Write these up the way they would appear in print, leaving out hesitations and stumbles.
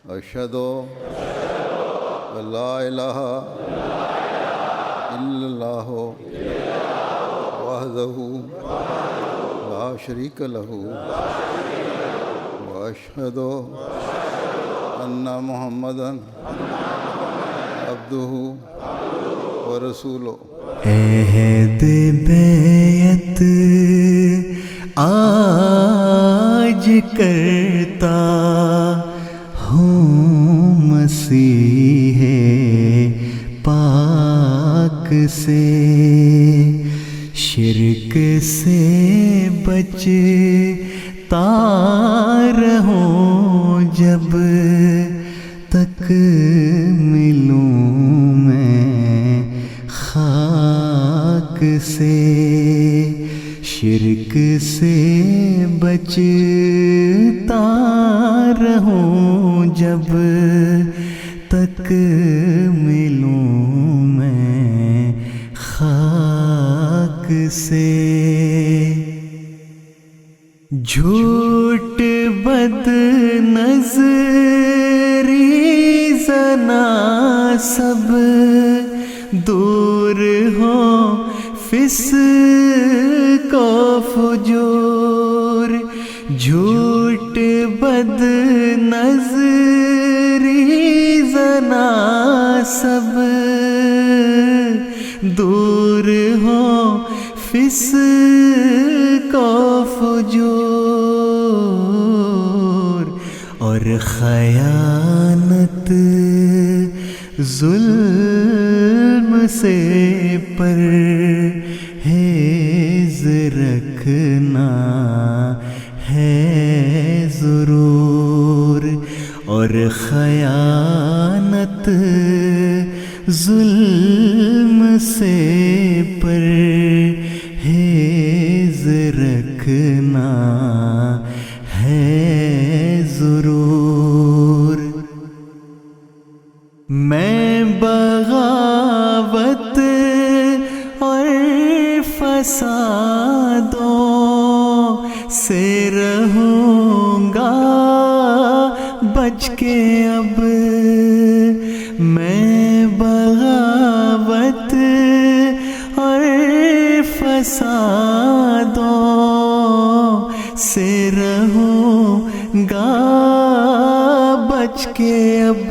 اشہد ان لا الہ الا اللہ وحدہ لا شریک لہ واشہد ان محمدا عبدہ ورسولہ۔ عہد بیعت آج کرتا ہوں مسیح پاک سے، شرک سے بچتا رہوں جب تک ملوں میں خاک سے، شرک سے بچتا رہوں جب تک ملوں میں خاک سے۔ جھوٹ بد نظری زنا سب دور ہو، فسق و فجور، جھوٹ بد نظری زنا سب دور ہو، فسق و فجور، اور خیانت ظلم سے پرہیز رکھنا ہے ضرور، اور خیانت ظلم سے پرہیز رکھنا ہے ضرور۔ میں بغاوت اور فسادوں سے رہوں گا بچ کے اب، میں بغاوت اور فسادوں سے رہوں گا بچ کے اب،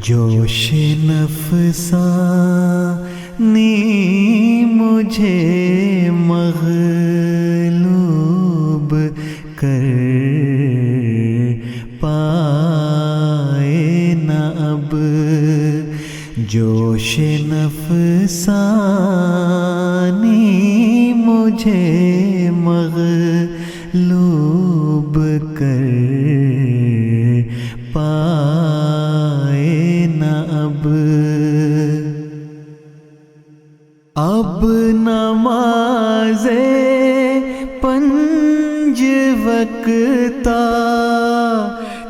جوش نفسانی مجھے مغلوب کر پائے نہ اب، جوش نفسانی مجھے مغلوب کر پائے نہ اب، اب نماز پنج وقتہ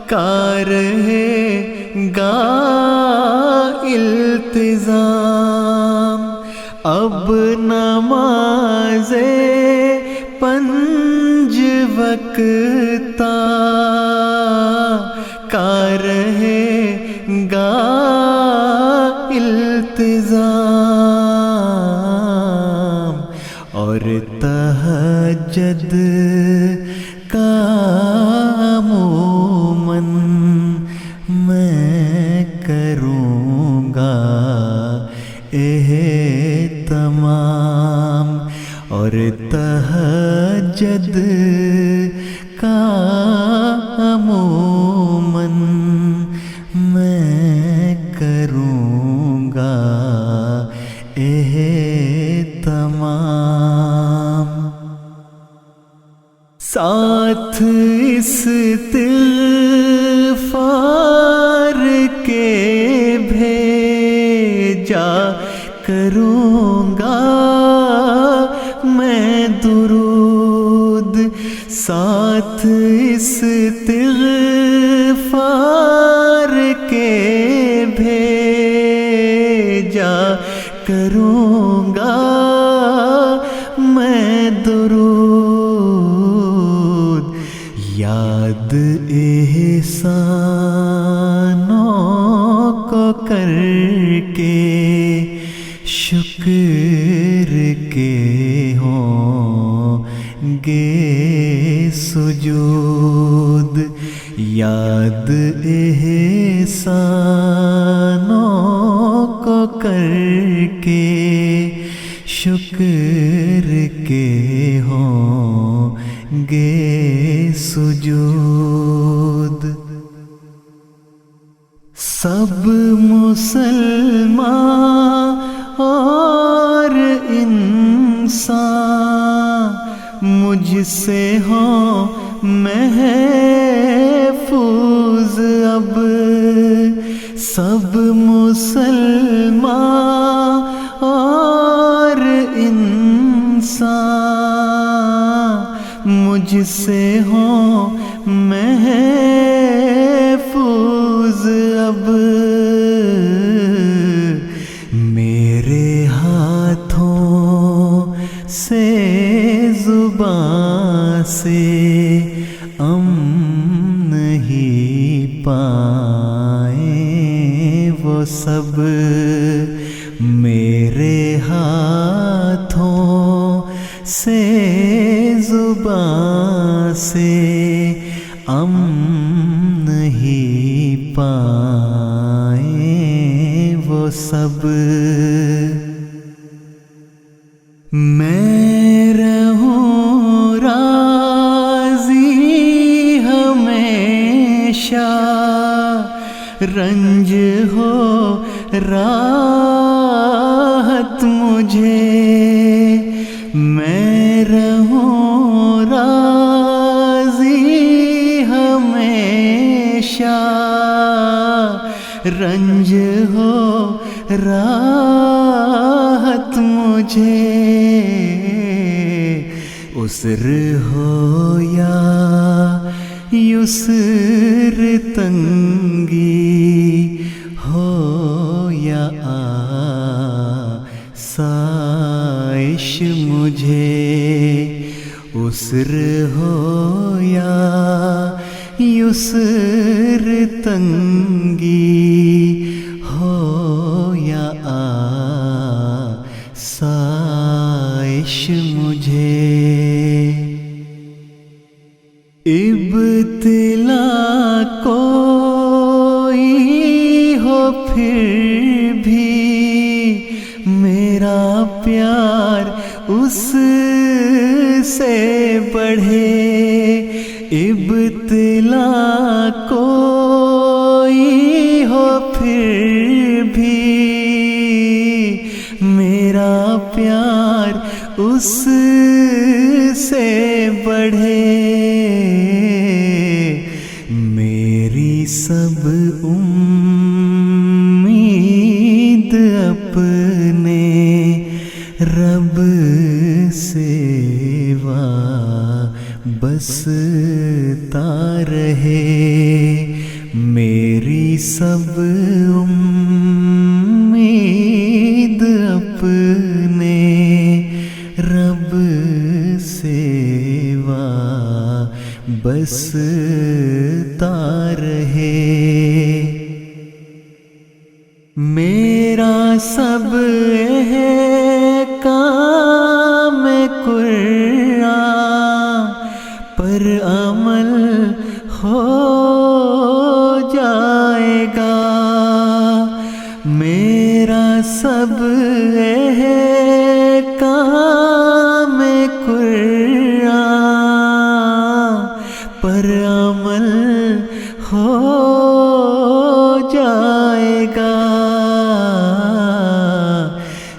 کا رہے گا التزام، اب نماز پنج وقتہ کا رہے گا التزام، اور تہجد کا عموماً میں کروں گا اہتمام، اور تہجد کا عموماً میں کروں گا اہتمام، ساتھ استغفار کے بھیجا کروں گا میں درود، ساتھ استغفار کے بھیجا کروں گا میں درود، یا یاد احسانوں کو کر کے شکر کے ہوں گے سجود، یاد احسانوں کو کر کے شکر کے ہوں گے سجود۔ سب مسلمان اور انسان مجھ سے ہوں محفوظ اب، سب مسلمان اور انسان مجھ سے ہوں محفوظ اب، میرے ہاتھوں سے زبان سے نہیں پائیں وہ سب، میرے ہاتھوں سے زبان سے نہیں پائیں وہ سب۔ میں رہوں راضی ہمیشہ، رنج ہو راحت مجھے، میں رہوں راضی ہمیشہ، رنج ہو راحت مجھے، عسر ہو یا یسر، تنگی ہو یا آسائش مجھے، عسر ہو یا یسر، تنگی ہو یا آسائش مجھے، ابتلا کوئی ہو پھر بھی میرا پیار اس سے بڑھے، ابتلا کوئی ہو پھر بھی میرا پیار اس سے بڑھے، میری سب امید اپنے رب سے وابستہ رہے، میری سب امید اپنے رب سے وابستہ رہے، میرا سب کام قرآن پر عمل ہو جائے گا، میرا سب کام قرآن پر عمل ہو جائے گا،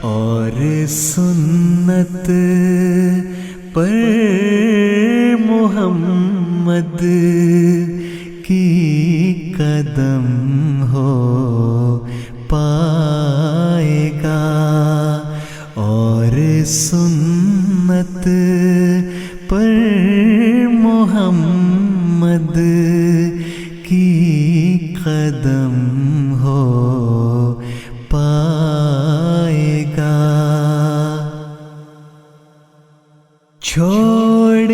اور سنت پر محمد کی قدم ہو پائے گا، اور سنت پر محمد کی قدم ہو پائے گا، چھوڑ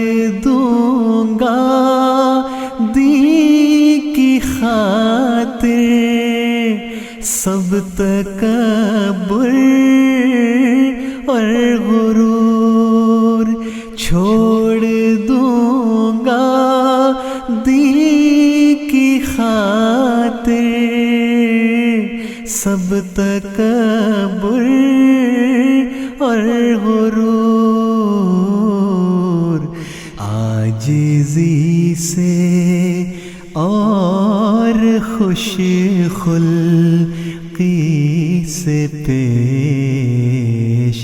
دوں گا سب تکبر اور غرور چھوڑ دوں گا دین کی خاطر، سب تکبر اور غرور عاجزی سے اور خوش خلقی سے پیش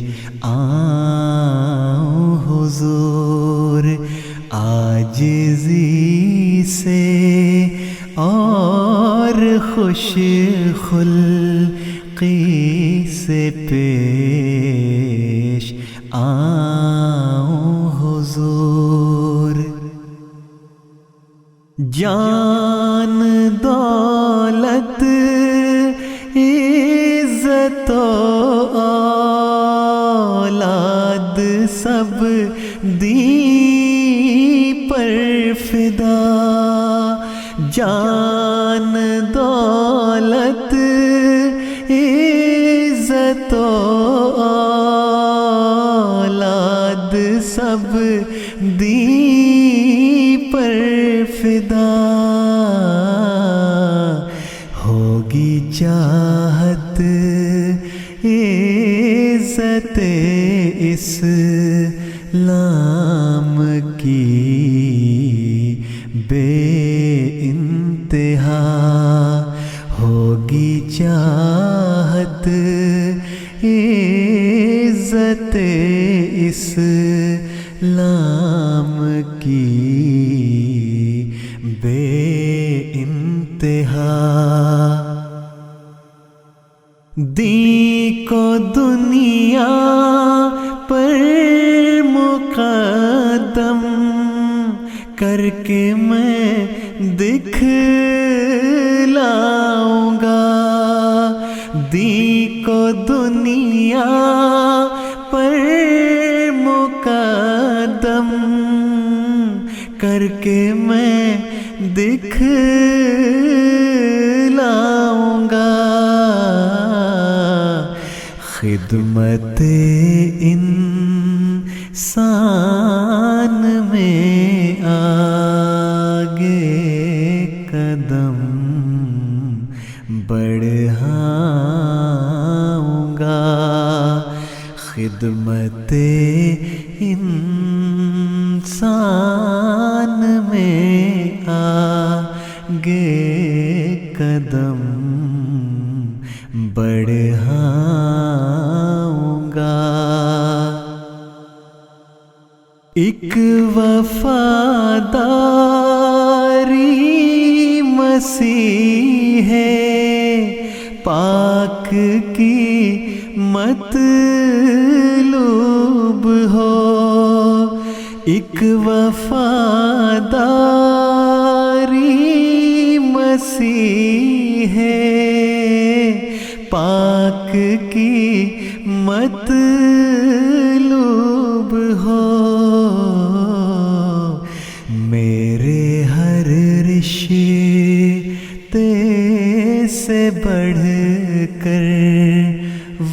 آؤں حضور، عاجزی سے اور خوش خلقی سے پیش آؤں حضور۔ جان دولت عزت و اولاد سب دین پر فدا، جان دولت عزت و اولاد سب دین پر فدا، ہوگی چاہت عزت اسلام کی بے انتہا، ہوگی چاہت عزت اسلام کی بے انتہا، دین کو دنیا پر مقدم کر کے میں دکھلاؤں گا، دین کو دنیا پر مقدم کر کے میں دکھلاؤں گا، خدمت انسان میں آگے قدم بڑھاؤں گا، خدمت انسان میں آگے قدم بڑھاؤں گا، ایک وفاداری مسیح پاک کی مطلوب ہو، ایک وفاداری مسیح پاک کی مطلوب ہو، میرے ہر رشتے سے بڑھ کر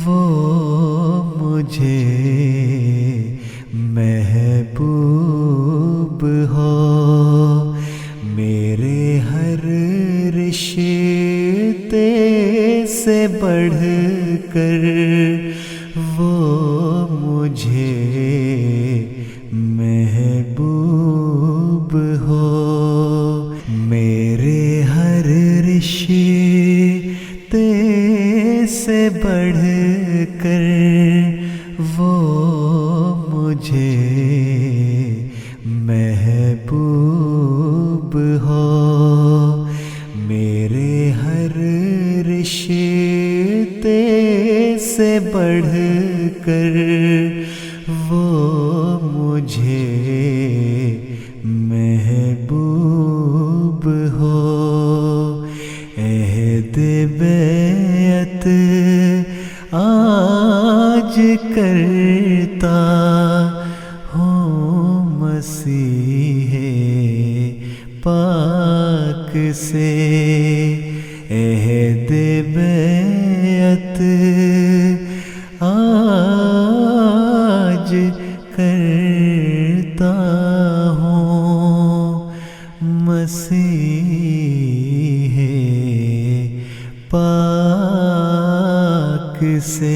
وہ مجھے محبوب ہو، میرے ہر رشتے سے بڑھ کر وہ مجھے محبوب ہو، میرے ہر رشتے سے بڑھ کر وہ مجھے محبوب ہو، میرے ہر رشتے سے بڑھ کر وہ مجھے محبوب ہو، عہد بیعت آج کرتا ہوں مسیح پاک سے، عہد بیعت آج کرتا ہوں، مسیح پاک سے